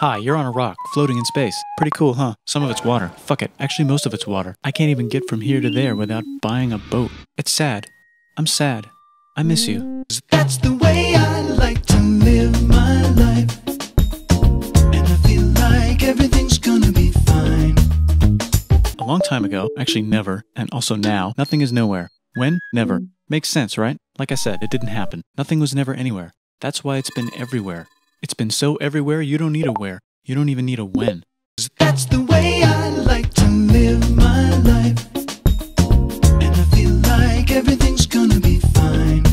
Hi, you're on a rock, floating in space. Pretty cool, huh? Some of it's water. Fuck it. Actually, most of it's water. I can't even get from here to there without buying a boat. It's sad. I'm sad. I miss you. That's the way I like to live my life. And I feel like everything's gonna be fine. A long time ago, actually never, and also now, nothing is nowhere. When? Never. Makes sense, right? Like I said, it didn't happen. Nothing was never anywhere. That's why it's been everywhere. It's been so everywhere, you don't need a where. You don't even need a when. That's the way I like to live my life. And I feel like everything's gonna be fine.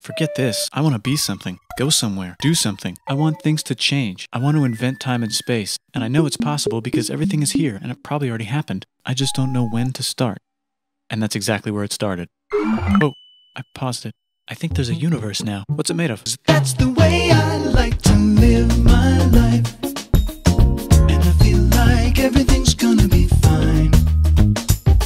Forget this. I want to be something. Go somewhere. Do something. I want things to change. I want to invent time and space. And I know it's possible because everything is here and it probably already happened. I just don't know when to start. And that's exactly where it started. Oh, I paused it. I think there's a universe now. What's it made of? That's the way I like to live my life. And I feel like everything's gonna be fine.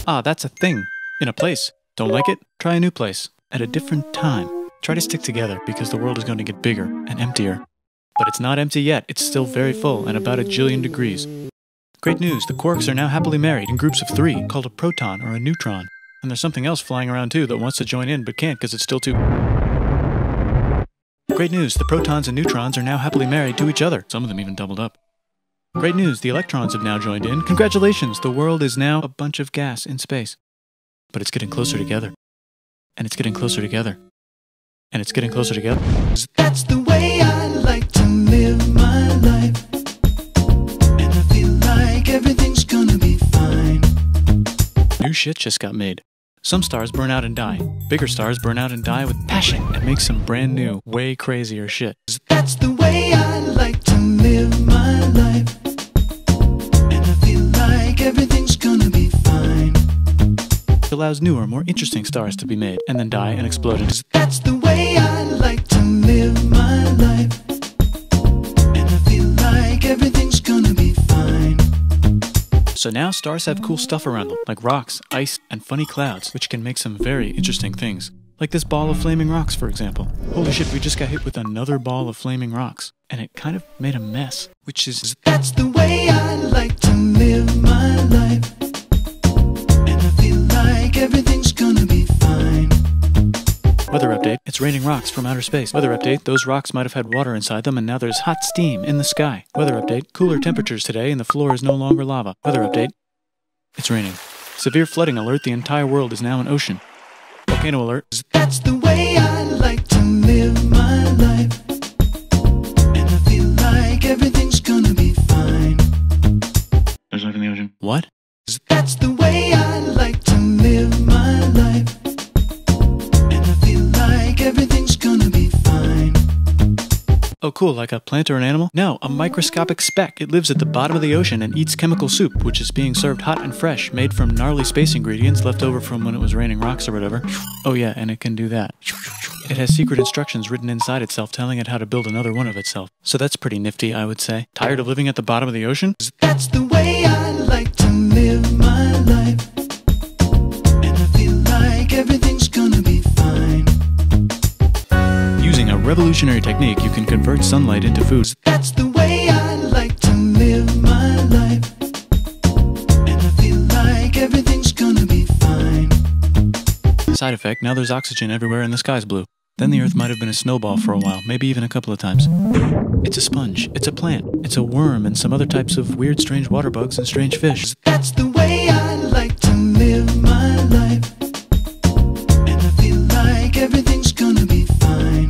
Ah, that's a thing. In a place. Don't like it? Try a new place. At a different time. Try to stick together because the world is going to get bigger and emptier. But it's not empty yet. It's still very full and about 1 jillion degrees. Great news, the quarks are now happily married in groups of 3 called a proton or a neutron. And there's something else flying around too that wants to join in but can't because it's still too... Great news, the protons and neutrons are now happily married to each other. Some of them even doubled up. Great news, the electrons have now joined in. Congratulations, the world is now a bunch of gas in space. But it's getting closer together. And it's getting closer together. And it's getting closer together. That's the way I like to live my life. And I feel like everything's gonna be fine. New shit just got made. Some stars burn out and die. Bigger stars burn out and die with passion and make some brand new, way crazier shit. That's the way I like to live my life. And I feel like everything's gonna be fine. It allows newer, more interesting stars to be made and then die and explode into... That's the way I like to live my life. And I feel like everything's gonna be fine. So now stars have cool stuff around them, like rocks, ice, and funny clouds, which can make some very interesting things. Like this ball of flaming rocks, for example. Holy shit, we just got hit with another ball of flaming rocks. And it kind of made a mess, which is... That's the way I like to live my life. And I feel like everything's gonna be fine. Weather update, it's raining rocks from outer space. Weather update, those rocks might have had water inside them and now there's hot steam in the sky. Weather update, cooler temperatures today and the floor is no longer lava. Weather update, it's raining. Severe flooding alert, the entire world is now an ocean. Volcano alert. That's the way I like to live my life. And I feel like everything's gonna be fine. There's life in the ocean. What? That's the way I like to live my life. And I feel like everything's gonna be fine. Oh cool, like a plant or an animal? No, a microscopic speck. It lives at the bottom of the ocean and eats chemical soup, which is being served hot and fresh, made from gnarly space ingredients left over from when it was raining rocks or whatever. Oh yeah, and it can do that. It has secret instructions written inside itself telling it how to build another one of itself. So that's pretty nifty, I would say. Tired of living at the bottom of the ocean? That's the way I like to live my life. And I feel like everything's gonna be fine. Using a revolutionary technique, you can convert sunlight into food. That's the way I like to live my life. And I feel like everything's gonna be fine. Side effect, now there's oxygen everywhere and the sky's blue. Then the earth might have been a snowball for a while, maybe even a couple of times. It's a sponge, it's a plant, it's a worm and some other types of weird strange water bugs and strange fish. That's the way I like to live my life. And I feel like everything's gonna be fine.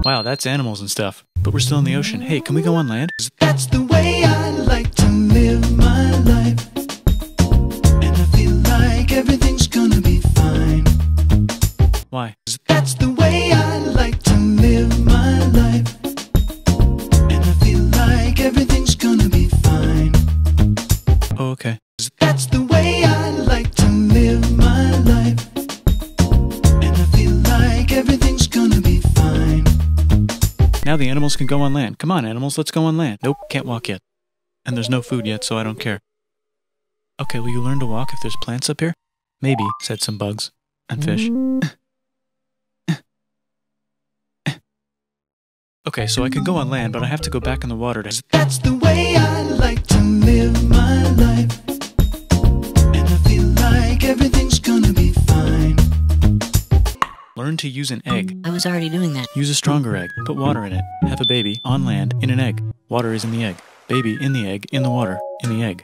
Wow, that's animals and stuff. But we're still in the ocean. Hey, can we go on land? That's the way I like to live my life. And I feel like everything's gonna be fine. Why? That's the way I like to live my life. And I feel like everything's gonna be fine. Oh, okay. That's the way I like to live my life. And I feel like everything's gonna be fine. Now the animals can go on land. Come on, animals, let's go on land. Nope, can't walk yet. And there's no food yet, so I don't care. Okay, will you learn to walk if there's plants up here? Maybe, said some bugs. and fish. Okay, so I can go on land, but I have to go back in the water to... That's the way I like to live my life. And I feel like everything's gonna be fine. Learn to use an egg. I was already doing that. Use a stronger egg. Put water in it. Have a baby on land in an egg. Water is in the egg. Baby in the egg, in the water, in the egg.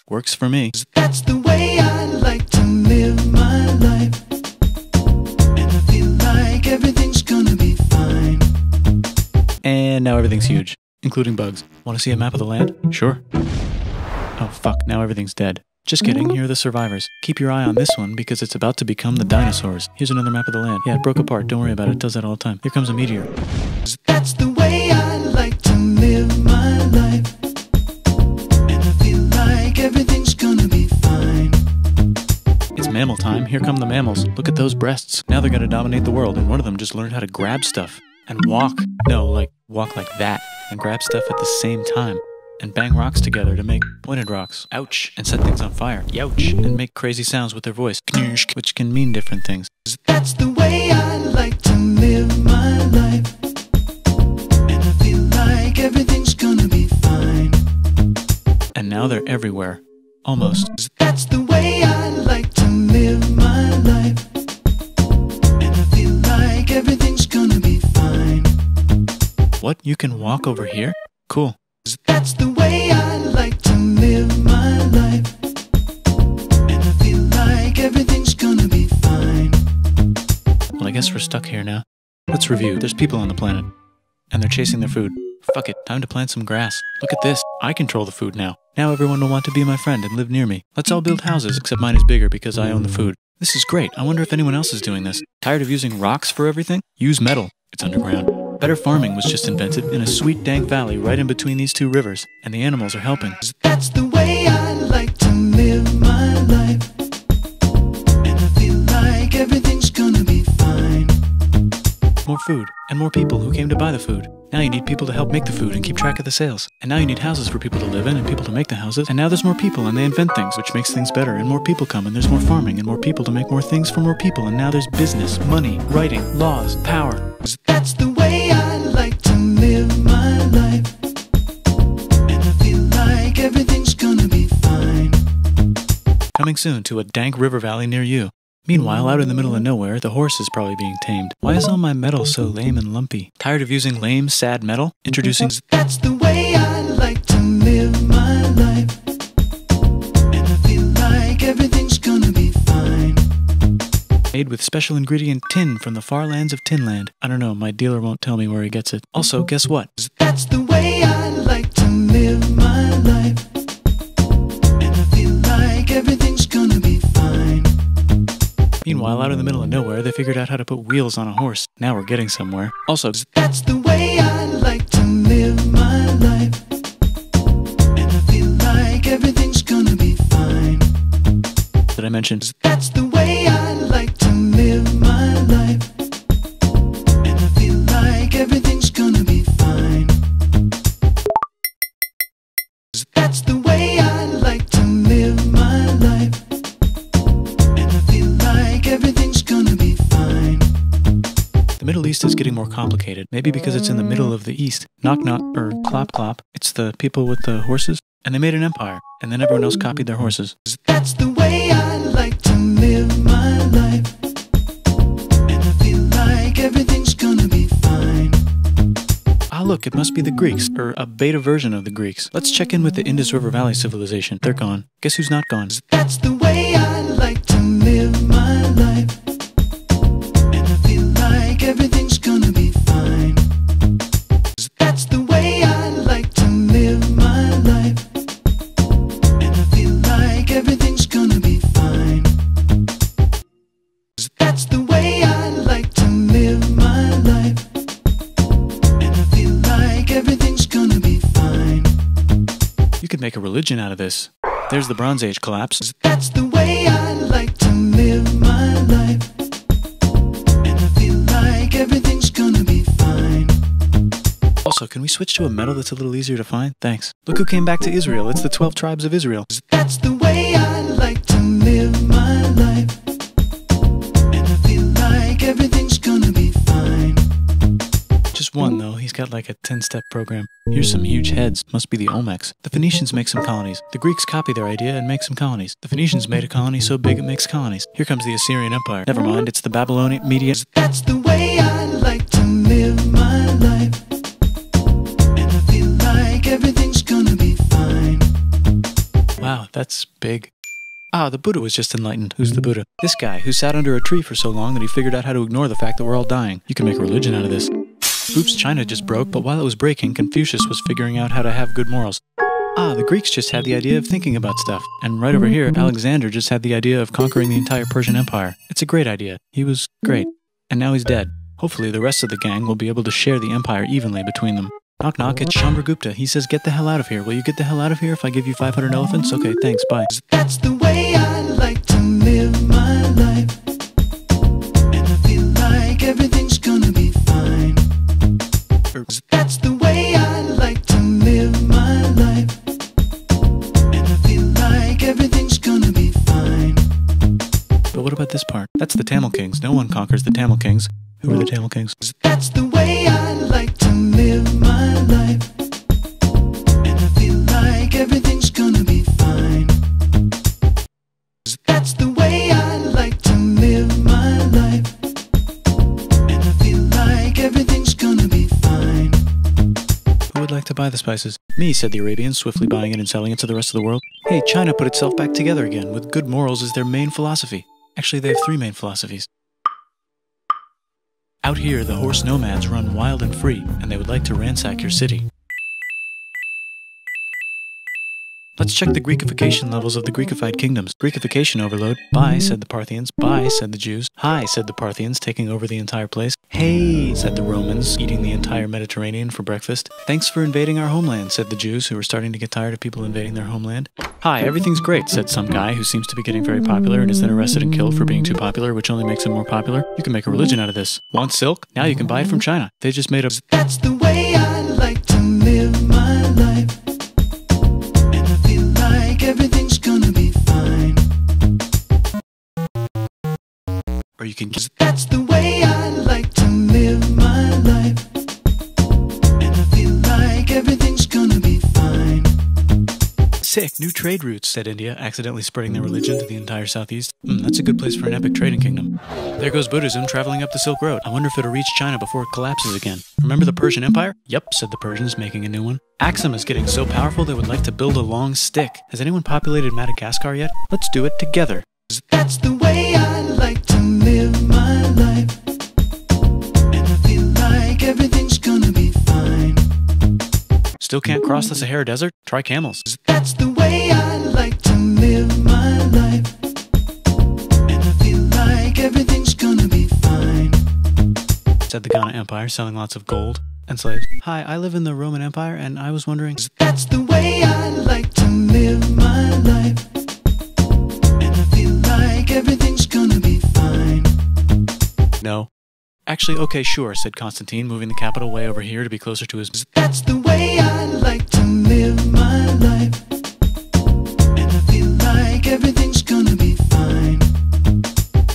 Works for me. That's the way I like to live my life. And I feel like everything's gonna be fine. And now everything's huge, including bugs. Want to see a map of the land? Sure. Oh fuck, now everything's dead. Just kidding, here are the survivors. Keep your eye on this one because it's about to become the dinosaurs. Here's another map of the land. Yeah, it broke apart, don't worry about it, it does that all the time. Here comes a meteor. That's the way I like to live my life. And I feel like everything's gonna be fine. It's mammal time, here come the mammals. Look at those breasts. Now they're gonna dominate the world, and one of them just learned how to grab stuff. And walk. No, like, walk like that. And grab stuff at the same time. And bang rocks together to make pointed rocks. Ouch. And set things on fire. Youch. And make crazy sounds with their voice. Knirsch, which can mean different things. That's the way I like to live my life. And I feel like everything's gonna be fine. And now they're everywhere. Almost. That's the way I like to live my life. And I feel like everything's gonna be fine. What? You can walk over here? Cool. That's the way I like to live my life. And I feel like everything's gonna be fine. Well, I guess we're stuck here now. Let's review. There's people on the planet. And they're chasing their food. Fuck it, time to plant some grass. Look at this. I control the food now. Now everyone will want to be my friend and live near me. Let's all build houses, except mine is bigger because I own the food. This is great. I wonder if anyone else is doing this. Tired of using rocks for everything? Use metal. It's underground. Better farming was just invented in a sweet dank valley right in between these two rivers, and the animals are helping. That's the way I like to live my life. And I feel like everything's gonna be fine. More food, and more people who came to buy the food. Now you need people to help make the food and keep track of the sales. And now you need houses for people to live in and people to make the houses. And now there's more people and they invent things, which makes things better. And more people come and there's more farming and more people to make more things for more people. And now there's business, money, writing, laws, power. That's the way I like to live my life. And I feel like everything's gonna be fine. Coming soon to a dank river valley near you. Meanwhile, out in the middle of nowhere, the horse is probably being tamed. Why is all my metal so lame and lumpy? Tired of using lame, sad metal? Introducing... That's the way I like to live my life. And I feel like everything's gonna be fine. Made with special ingredient tin from the far lands of Tinland. I don't know, my dealer won't tell me where he gets it. Also, guess what? That's the way I like to live my life. And I feel like everything's gonna be fine. Meanwhile, out in the middle of nowhere, they figured out how to put wheels on a horse. Now we're getting somewhere. Also, that's the way I like to live my life. And I feel like everything's gonna be fine. Did I mention? That's the way I like to live my life. And I feel like everything's gonna be fine. That's the way I like to live my life. And I feel like everything's gonna be fine. The Middle East is getting more complicated. Maybe because it's in the middle of the East. Knock knock, or clop clop. It's the people with the horses. And they made an empire. And then everyone else copied their horses. That's the way I like to live my life. And I feel like everything's gonna be fine. Ah, look, it must be the Greeks, or a beta version of the Greeks. Let's check in with the Indus River Valley civilization. They're gone. Guess who's not gone? That's the way I like to live my life. And I feel like everything's gonna be fine. That's the way I like to live my life. And I feel like everything's gonna be fine. That's the way I like to live my life. And I feel like everything's gonna be fine. You could make a religion out of this. There's the Bronze Age collapse. That's the way I like to live my life. And I feel like everything's gonna be fine. Also, can we switch to a metal that's a little easier to find? Thanks. Look who came back to Israel. It's the 12 tribes of Israel. That's the way I like to live my life. And I like a 10-step program. Here's some huge heads, must be the Olmecs. The Phoenicians make some colonies. The Greeks copy their idea and make some colonies. The Phoenicians made a colony so big it makes colonies. Here comes the Assyrian Empire. Never mind, it's the Babylonian Median. That's the way I like to live my life. And I feel like everything's gonna be fine. Wow, that's big. Ah, the Buddha was just enlightened. Who's the Buddha? This guy, who sat under a tree for so long that he figured out how to ignore the fact that we're all dying. You can make a religion out of this. Oops, China just broke, but while it was breaking, Confucius was figuring out how to have good morals. Ah, the Greeks just had the idea of thinking about stuff. And right over here, Alexander just had the idea of conquering the entire Persian Empire. It's a great idea. He was great. And now he's dead. Hopefully the rest of the gang will be able to share the empire evenly between them. Knock knock, it's Chandragupta. He says, get the hell out of here. Will you get the hell out of here if I give you 500 elephants? Okay, thanks, bye. That's the way I like to live my life. And I feel like everything's gonna be fine. That's the way I like to live my life. And I feel like everything's gonna be fine. But what about this part? That's the Tamil Kings. No one conquers the Tamil Kings. Who are the Tamil Kings? That's the way I like to live my life. And I feel like everything's gonna be fine. That's the way I like to live my life. And I feel like everything's gonna be fine. Who would like to buy the spices? Me, said the Arabians, swiftly buying it and selling it to the rest of the world. Hey, China put itself back together again, with good morals as their main philosophy. Actually, they have 3 main philosophies. Out here, the horse nomads run wild and free, and they would like to ransack your city. Let's check the Greekification levels of the Greekified kingdoms. Greekification overload. Bye, said the Parthians. Bye, said the Jews. Hi, said the Parthians, taking over the entire place. Hey, said the Romans, eating the entire Mediterranean for breakfast. Thanks for invading our homeland, said the Jews, who were starting to get tired of people invading their homeland. Hi, everything's great, said some guy who seems to be getting very popular and is then arrested and killed for being too popular, which only makes him more popular. You can make a religion out of this. Want silk? Now you can buy it from China. They just made a... That's the way I like to live my life. And I feel like everything's gonna be fine. Or you can... That's the way I like to live my life. And I feel like everything's gonna be fine. Sick, new trade routes, said India, accidentally spreading their religion to the entire southeast. That's a good place for an epic trading kingdom. There goes Buddhism traveling up the Silk Road. I wonder if it'll reach China before it collapses again. Remember the Persian Empire? Yep, said the Persians, making a new one. Axum is getting so powerful they would like to build a long stick. Has anyone populated Madagascar yet? Let's do it together. That's the way I like to live my life. And I feel like everything's gonna be fine. Still can't cross the Sahara Desert? Try camels. That's the way I like to live my life. And I feel like everything's gonna be fine. Said the Ghana Empire, selling lots of gold and slaves. Hi, I live in the Roman Empire, and I was wondering... That's the way I like to live my life. And I feel like everything's gonna be fine. No. Actually, okay, sure, said Constantine, moving the capital way over here to be closer to his... That's the way I like to live my life. And I feel like everything's gonna be fine.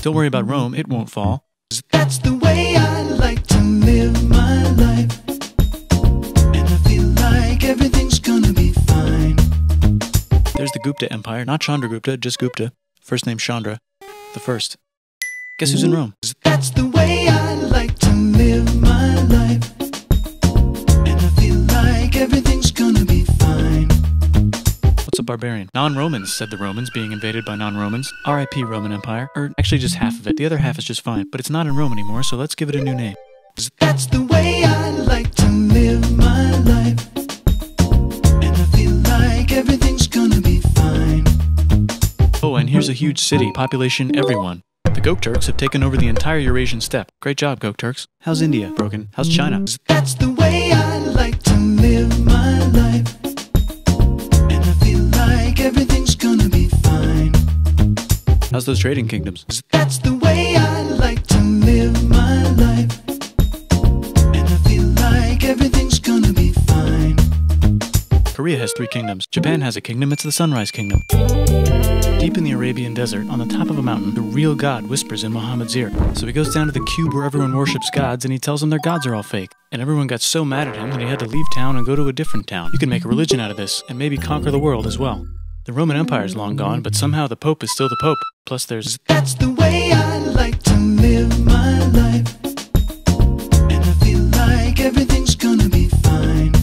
Don't worry about Rome, it won't fall. That's the way I like to live my life. And I feel like everything's gonna be fine. There's the Gupta Empire, not Chandragupta, just Gupta. First name Chandra. The first. Guess who's in Rome? That's the way I like to live my life. And I feel like everything's gonna be fine. What's a barbarian? Non-Romans, said the Romans, being invaded by non-Romans. R.I.P. Roman Empire. Or actually just half of it. The other half is just fine. But it's not in Rome anymore, so let's give it a new name. That's the way I like to live my life. And I feel like everything's gonna be fine. Oh, and here's a huge city. Population everyone. The Gok Turks have taken over the entire Eurasian steppe. Great job, Gok Turks. How's India? Broken. How's China? That's the way I like to live my life. And I feel like everything's gonna be fine. How's those trading kingdoms? That's the way I like to live my life. And I feel like everything's gonna be fine. Korea has 3 kingdoms. Japan has a kingdom, it's the Sunrise Kingdom. Deep in the Arabian desert, on the top of a mountain, the real God whispers in Muhammad's ear. So he goes down to the cube where everyone worships gods, and he tells them their gods are all fake. And everyone got so mad at him that he had to leave town and go to a different town. You can make a religion out of this, and maybe conquer the world as well. The Roman Empire is long gone, but somehow the Pope is still the Pope. Plus there's... That's the way I like to live my life. And I feel like everything's gonna be fine.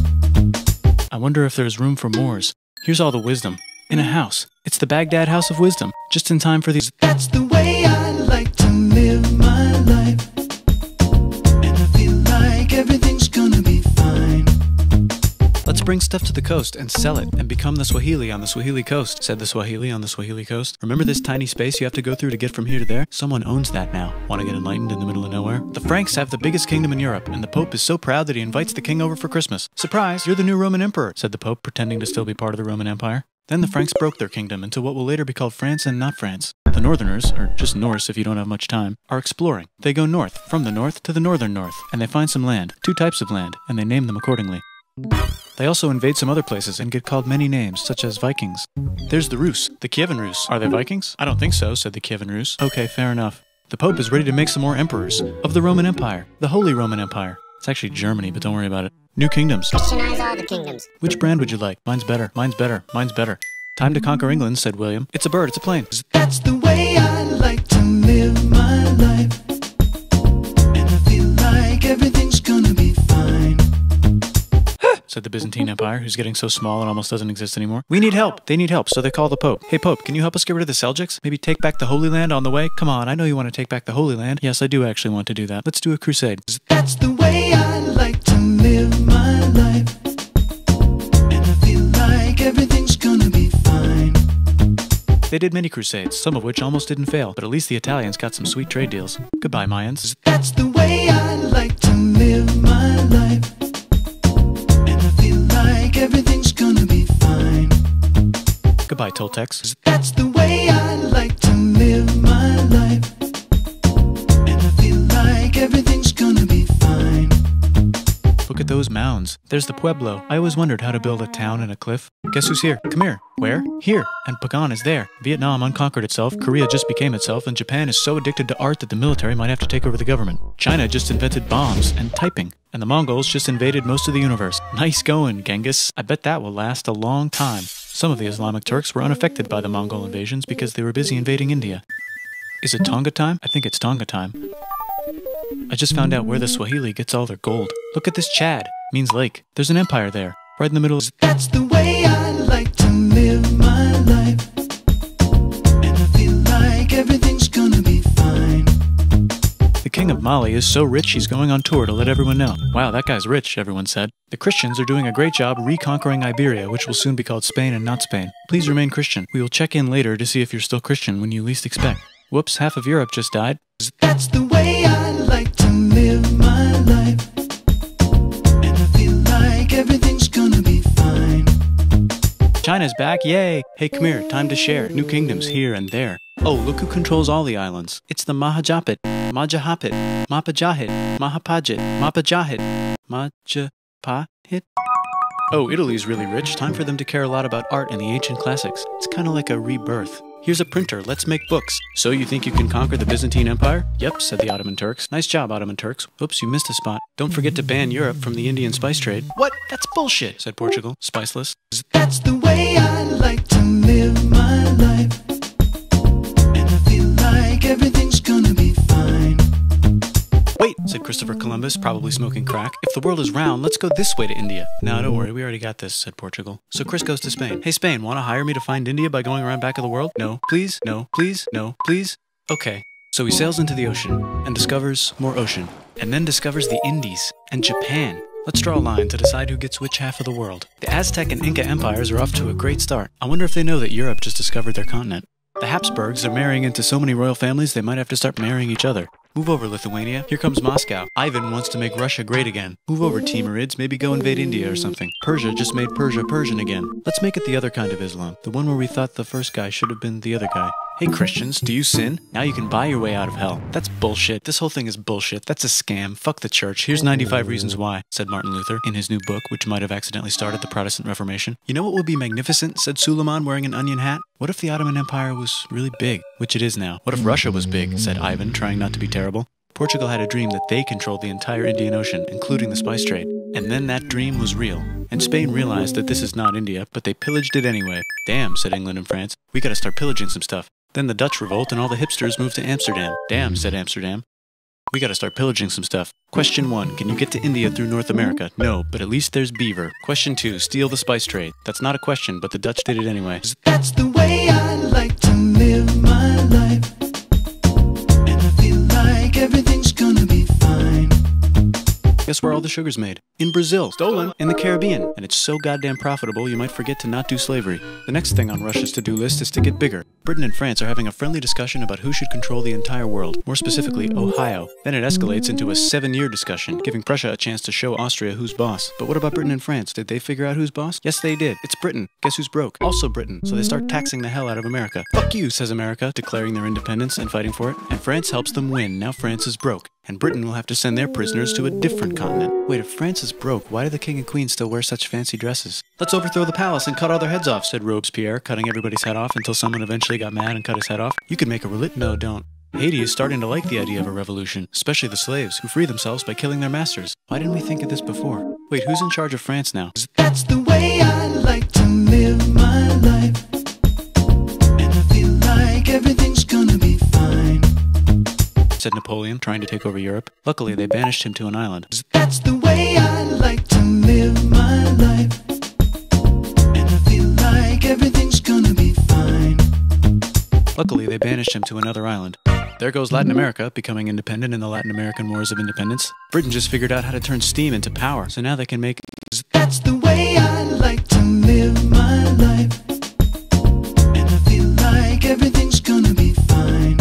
I wonder if there's room for Moors. Here's all the wisdom. In a house. It's the Baghdad House of Wisdom. Just in time for these... That's the way I like to live my life. And I feel like everything's gonna be fine. Let's bring stuff to the coast and sell it and become the Swahili on the Swahili coast, said the Swahili on the Swahili coast. Remember this tiny space you have to go through to get from here to there? Someone owns that now. Want to get enlightened in the middle of nowhere? The Franks have the biggest kingdom in Europe, and the Pope is so proud that he invites the king over for Christmas. Surprise, you're the new Roman emperor, said the Pope, pretending to still be part of the Roman Empire. Then the Franks broke their kingdom into what will later be called France and not France. The Northerners, or just Norse if you don't have much time, are exploring. They go north, from the north to the northern north, and they find some land, 2 types of land, and they name them accordingly. They also invade some other places and get called many names, such as Vikings. There's the Rus, the Kievan Rus. Are they Vikings? I don't think so, said the Kievan Rus. Okay, fair enough. The Pope is ready to make some more emperors of the Roman Empire, the Holy Roman Empire. It's actually Germany, but don't worry about it. New kingdoms. Christianize all the kingdoms. Which brand would you like? Mine's better, mine's better, mine's better. Time to conquer England, said William. It's a bird, it's a plane. That's the way I like to live my life. And I feel like everything's gonna be fine. Said the Byzantine Empire, who's getting so small it almost doesn't exist anymore. We need help. They need help, so they call the Pope. Hey Pope, can you help us get rid of the Seljuks? Maybe take back the Holy Land on the way? Come on, I know you want to take back the Holy Land. Yes, I do actually want to do that. Let's do a crusade. That's the way I like to live my life. And I feel like everything's gonna be fine. They did many crusades, some of which almost didn't fail, but at least the Italians got some sweet trade deals. Goodbye, Mayans. That's the way I like to live my life. And I feel like everything's gonna be fine. Goodbye, Toltecs. That's the way I like to live my life. And I feel like everything's gonna be fine. Look at those mounds. There's the Pueblo. I always wondered how to build a town in a cliff. Guess who's here? Come here. Where? Here. And Pagan is there. Vietnam unconquered itself, Korea just became itself, and Japan is so addicted to art that the military might have to take over the government. China just invented bombs and typing. And the Mongols just invaded most of the universe. Nice going, Genghis. I bet that will last a long time. Some of the Islamic Turks were unaffected by the Mongol invasions because they were busy invading India. Is it Tonga time? I think it's Tonga time. I just found out where the Swahili gets all their gold. Look at this Chad. Means lake. There's an empire there. Right in the middle is... That's the way I like to live my life. And I feel like everything's gonna be fine. The king of Mali is so rich he's going on tour to let everyone know. Wow, that guy's rich, everyone said. The Christians are doing a great job reconquering Iberia, which will soon be called Spain and not Spain. Please remain Christian. We will check in later to see if you're still Christian when you least expect. Whoops, half of Europe just died. That's the way I like to live my life. And I feel like everything's gonna be fine. China's back, yay! Hey, come here, time to share. New kingdoms here and there. Oh, look who controls all the islands. It's the Mahajapit, Majahapit, Mapajahit, Mahapajit, Mapajahit, Majapahit. Oh, Italy's really rich. Time for them to care a lot about art and the ancient classics. It's kind of like a rebirth. Here's a printer, let's make books. So you think you can conquer the Byzantine Empire? Yep, said the Ottoman Turks. Nice job, Ottoman Turks. Oops, you missed a spot. Don't forget to ban Europe from the Indian spice trade. What? That's bullshit, said Portugal, spiceless. That's the way I like to live my life. And I feel like everything's gonna be fine. Wait, said Christopher Columbus, probably smoking crack. If the world is round, let's go this way to India. No, don't worry, we already got this, said Portugal. So Chris goes to Spain. Hey Spain, wanna hire me to find India by going around back of the world? No, please, no, please, no, please. Okay. So he sails into the ocean and discovers more ocean. And then discovers the Indies and Japan. Let's draw a line to decide who gets which half of the world. The Aztec and Inca empires are off to a great start. I wonder if they know that Europe just discovered their continent. The Habsburgs are marrying into so many royal families they might have to start marrying each other. Move over, Lithuania. Here comes Moscow. Ivan wants to make Russia great again. Move over, Timurids. Maybe go invade India or something. Persia just made Persia Persian again. Let's make it the other kind of Islam. The one where we thought the first guy should have been the other guy. Hey Christians, do you sin? Now you can buy your way out of hell. That's bullshit. This whole thing is bullshit. That's a scam. Fuck the church. Here's 95 reasons why, said Martin Luther in his new book, which might have accidentally started the Protestant Reformation. You know what would be magnificent, said Suleiman wearing an onion hat? What if the Ottoman Empire was really big, which it is now? What if Russia was big, said Ivan, trying not to be terrible. Portugal had a dream that they controlled the entire Indian Ocean, including the spice trade. And then that dream was real. And Spain realized that this is not India, but they pillaged it anyway. Damn, said England and France. We gotta start pillaging some stuff. Then the Dutch revolt and all the hipsters moved to Amsterdam. Damn, said Amsterdam. We gotta start pillaging some stuff. Question 1. Can you get to India through North America? No, but at least there's beaver. Question 2. Steal the spice trade. That's not a question, but the Dutch did it anyway. That's the way I like to live my life. And I feel like everything's gonna be fine. Guess where all the sugar's made? In Brazil. Stolen. In the Caribbean. And it's so goddamn profitable you might forget to not do slavery. The next thing on Russia's to-do list is to get bigger. Britain and France are having a friendly discussion about who should control the entire world, more specifically, Ohio. Then it escalates into a 7-year discussion, giving Prussia a chance to show Austria who's boss. But what about Britain and France? Did they figure out who's boss? Yes, they did. It's Britain. Guess who's broke? Also Britain. So they start taxing the hell out of America. Fuck you, says America, declaring their independence and fighting for it. And France helps them win. Now France is broke. And Britain will have to send their prisoners to a different continent. Wait, if France is broke, why do the king and queen still wear such fancy dresses? Let's overthrow the palace and cut all their heads off, said Robespierre, cutting everybody's head off until someone eventually got mad and cut his head off. You could make a No, don't. Haiti is starting to like the idea of a revolution, especially the slaves, who free themselves by killing their masters. Why didn't we think of this before? Wait, who's in charge of France now? That's the way I like to live my life. And I feel like everything's gonna be fine, said Napoleon, trying to take over Europe. Luckily, they banished him to an island. That's the way I like to live my life. And I feel like everything's gonna be fine. Luckily, they banished him to another island. There goes Latin America, becoming independent in the Latin American Wars of Independence. Britain just figured out how to turn steam into power, so now they can make... That's the way I like to live my life. And I feel like everything's gonna be fine.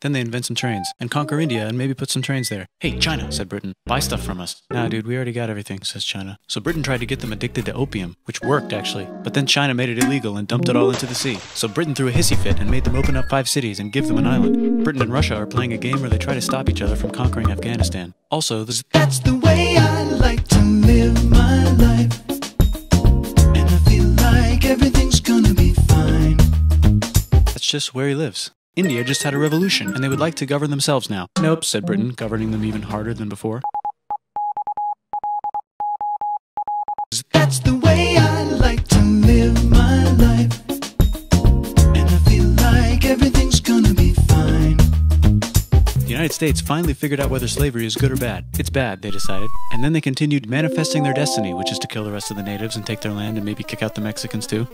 Then they invent some trains, and conquer India and maybe put some trains there. Hey, China, said Britain, buy stuff from us. Nah, dude, we already got everything, says China. So Britain tried to get them addicted to opium, which worked, actually. But then China made it illegal and dumped it all into the sea. So Britain threw a hissy fit and made them open up 5 cities and give them an island. Britain and Russia are playing a game where they try to stop each other from conquering Afghanistan. Also, That's the way I like to live my life. And I feel like everything's gonna be fine. That's just where he lives. India just had a revolution, and they would like to govern themselves now. Nope, said Britain, governing them even harder than before. That's the way I like to live my life. And I feel like everything's gonna be fine. The United States finally figured out whether slavery is good or bad. It's bad, they decided. And then they continued manifesting their destiny, which is to kill the rest of the natives and take their land and maybe kick out the Mexicans too.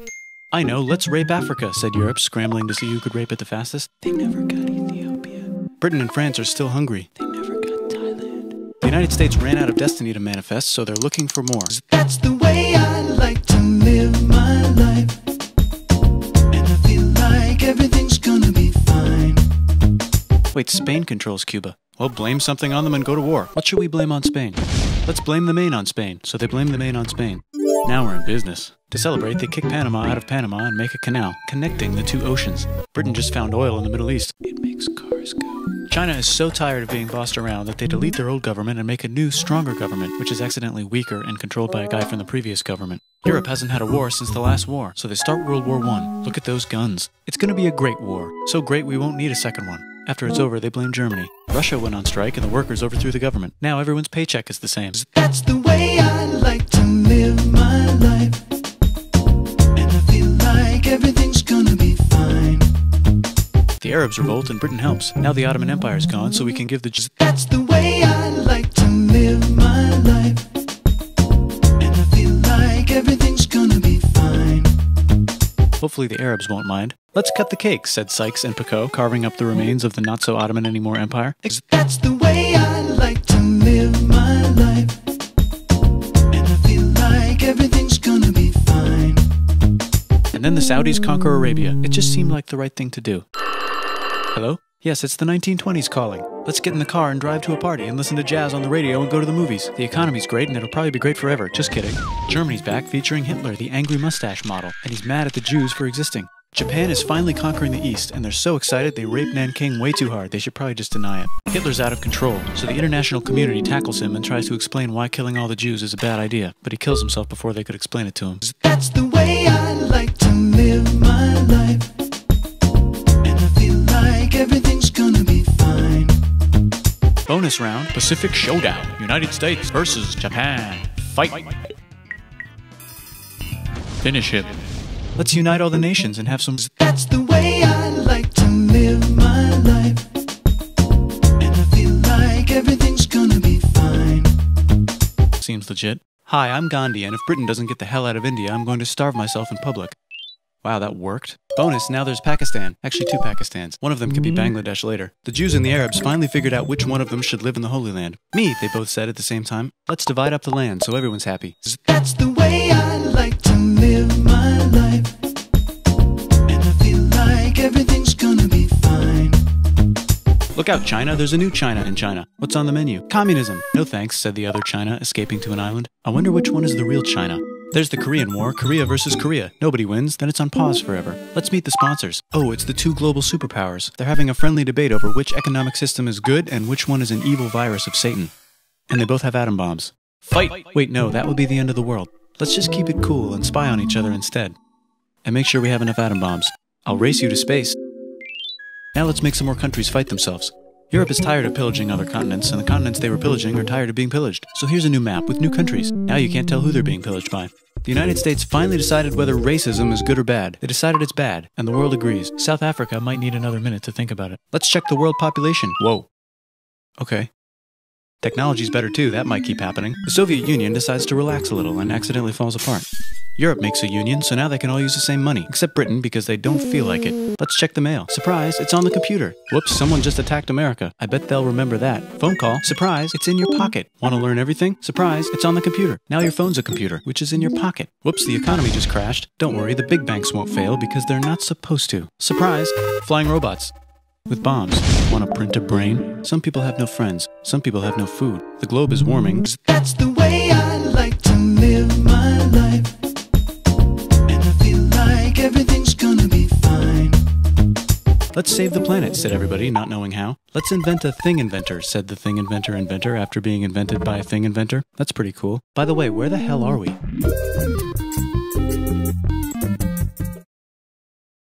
I know, let's rape Africa, said Europe, scrambling to see who could rape it the fastest. They never got Ethiopia. Britain and France are still hungry. They never got Thailand. The United States ran out of destiny to manifest, so they're looking for more. That's the way I like to live my life. And I feel like everything's gonna be fine. Wait, Spain controls Cuba. Well, blame something on them and go to war. What should we blame on Spain? Let's blame the Maine on Spain. So they blame the Maine on Spain. Now we're in business. To celebrate, they kick Panama out of Panama and make a canal, connecting the 2 oceans. Britain just found oil in the Middle East. It makes cars go. China is so tired of being bossed around that they delete their old government and make a new, stronger government, which is accidentally weaker and controlled by a guy from the previous government. Europe hasn't had a war since the last war, so they start World War I. Look at those guns. It's gonna be a great war. So great we won't need a second one. After it's over, they blame Germany. Russia went on strike and the workers overthrew the government. Now everyone's paycheck is the same. That's the way I like to live my life. And I feel like everything's gonna be fine. The Arabs revolt and Britain helps. Now the Ottoman Empire's gone, so we can give the That's the way I like to live my life. And I feel like everything's gonna be fine. Hopefully the Arabs won't mind. Let's cut the cake, said Sykes and Picot, carving up the remains of the not-so-Ottoman-anymore empire. That's the way I like to live my life. And I feel like everything's gonna be fine. And then the Saudis conquer Arabia. It just seemed like the right thing to do. Hello? Yes, it's the 1920s calling. Let's get in the car and drive to a party and listen to jazz on the radio and go to the movies. The economy's great and it'll probably be great forever. Just kidding. Germany's back featuring Hitler, the angry mustache model, and he's mad at the Jews for existing. Japan is finally conquering the East, and they're so excited they rape Nanking way too hard. They should probably just deny it. Hitler's out of control, so the international community tackles him and tries to explain why killing all the Jews is a bad idea, but he kills himself before they could explain it to him. That's the way I like to live my life, and I feel like everything's gonna be fine. Bonus round, Pacific Showdown. United States versus Japan. Fight! Finish him. Let's unite all the nations and have some... That's the way I like to live my life, and I feel like everything's gonna be fine. Seems legit. Hi, I'm Gandhi, and if Britain doesn't get the hell out of India, I'm going to starve myself in public. Wow, that worked. Bonus, now there's Pakistan. Actually, 2 Pakistans. One of them could be Bangladesh later. The Jews and the Arabs finally figured out which one of them should live in the Holy Land. Me, they both said at the same time. Let's divide up the land so everyone's happy. That's the way I like to live my life, and I feel like everything's gonna be fine. Look out, China, there's a new China in China. What's on the menu? Communism. No thanks, said the other China, escaping to an island. I wonder which one is the real China. There's the Korean War, Korea versus Korea. Nobody wins, then it's on pause forever. Let's meet the sponsors. Oh, it's the 2 global superpowers. They're having a friendly debate over which economic system is good and which one is an evil virus of Satan. And they both have atom bombs. Fight! Wait, no, that would be the end of the world. Let's just keep it cool and spy on each other instead. And make sure we have enough atom bombs. I'll race you to space. Now let's make some more countries fight themselves. Europe is tired of pillaging other continents, and the continents they were pillaging are tired of being pillaged. So here's a new map with new countries. Now you can't tell who they're being pillaged by. The United States finally decided whether racism is good or bad. They decided it's bad, and the world agrees. South Africa might need another minute to think about it. Let's check the world population. Whoa. Okay. Technology's better too, that might keep happening. The Soviet Union decides to relax a little and accidentally falls apart. Europe makes a union, so now they can all use the same money, except Britain because they don't feel like it. Let's check the mail. Surprise, it's on the computer. Whoops, someone just attacked America. I bet they'll remember that. Phone call. Surprise, it's in your pocket. Want to learn everything? Surprise, it's on the computer. Now your phone's a computer, which is in your pocket. Whoops, the economy just crashed. Don't worry, the big banks won't fail because they're not supposed to. Surprise, flying robots. With bombs. Want to print a brain? Some people have no friends. Some people have no food. The globe is warming. That's the way I like to live my life, and I feel like everything's gonna be fine. Let's save the planet, said everybody, not knowing how. Let's invent a thing inventor, said the thing inventor after being invented by a thing inventor. That's pretty cool. By the way, where the hell are we?